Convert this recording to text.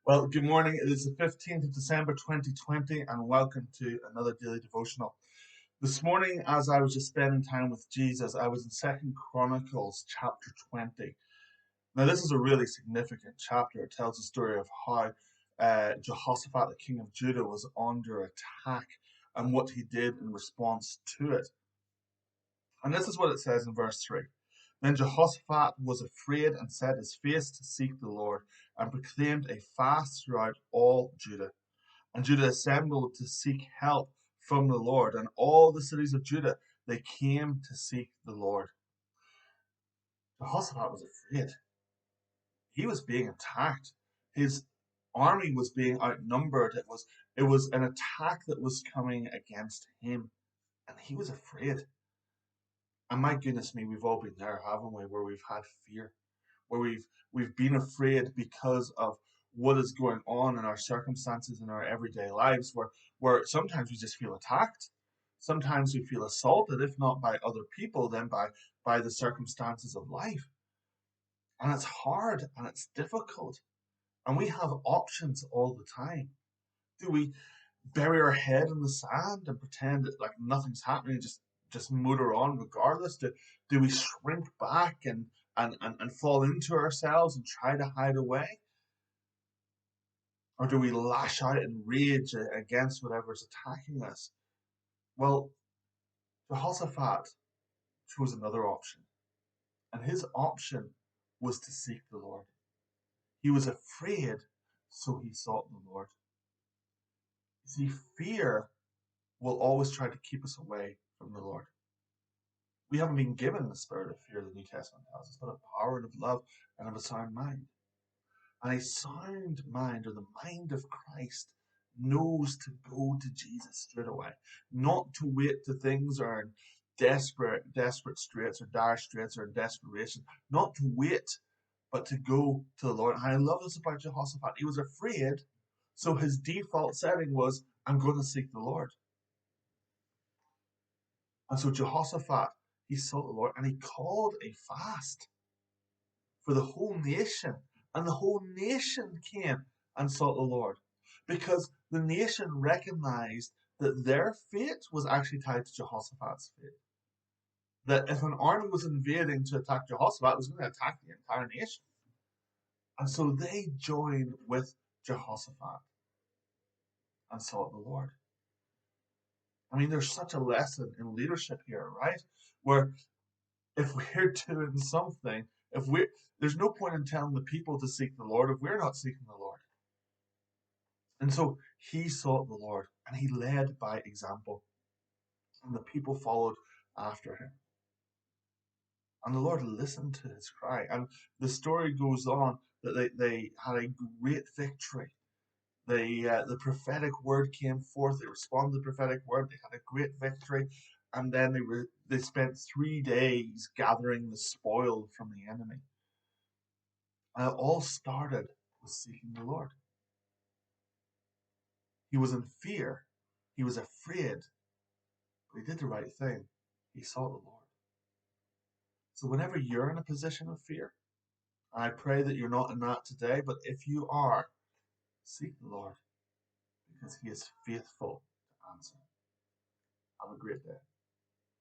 Well, good morning. It is the 15th of December 2020, and welcome to another daily devotional. This morning, as I was just spending time with Jesus, I was in Second Chronicles chapter 20. Now, this is a really significant chapter. It tells the story of how Jehoshaphat, the king of Judah, was under attack and what he did in response to it. And this is what it says in verse 3. Then Jehoshaphat was afraid and set his face to seek the Lord and proclaimed a fast throughout all Judah. And Judah assembled to seek help from the Lord, and all the cities of Judah, they came to seek the Lord. Jehoshaphat was afraid. He was being attacked. His army was being outnumbered. It was an attack that was coming against him, and he was afraid. And my goodness me, we've all been there, haven't we? Where we've had fear, where we've been afraid because of what is going on in our circumstances in our everyday lives, where sometimes we just feel attacked. Sometimes we feel assaulted, if not by other people, then by the circumstances of life. And it's hard and it's difficult. And we have options all the time. Do we bury our head in the sand and pretend that like nothing's happening, just motor on regardless? Do we shrink back and fall into ourselves and try to hide away? Or do we lash out in rage against whatever's attacking us? Well, Jehoshaphat chose another option, and his option was to seek the Lord. He was afraid, so he sought the Lord. You see, fear will always try to keep us away from the Lord. We haven't been given the spirit of fear, the New Testament tells us, but of power and of love and of a sound mind. And a sound mind, or the mind of Christ, knows to go to Jesus straight away, not to wait till things are in desperate straits or dire straits or in desperation, not to wait, but to go to the Lord. And I love this about Jehoshaphat. He was afraid, so his default setting was, I'm going to seek the Lord. And so Jehoshaphat, he sought the Lord and he called a fast for the whole nation. And the whole nation came and sought the Lord because the nation recognized that their fate was actually tied to Jehoshaphat's fate. That if an army was invading to attack Jehoshaphat, it was going to attack the entire nation. And so they joined with Jehoshaphat and sought the Lord. I mean, there's such a lesson in leadership here, right? Where if we're doing something, there's no point in telling the people to seek the Lord if we're not seeking the Lord. And so he sought the Lord and he led by example, and the people followed after him. And the Lord listened to his cry. And the story goes on that they had a great victory. The prophetic word came forth. They responded to the prophetic word. They had a great victory, and then they spent 3 days gathering the spoil from the enemy. And it all started with seeking the Lord. He was in fear. He was afraid, but he did the right thing. He sought the Lord. So whenever you're in a position of fear, I pray that you're not in that today, but if you are, seek the Lord because he is faithful to answer. Have a great day.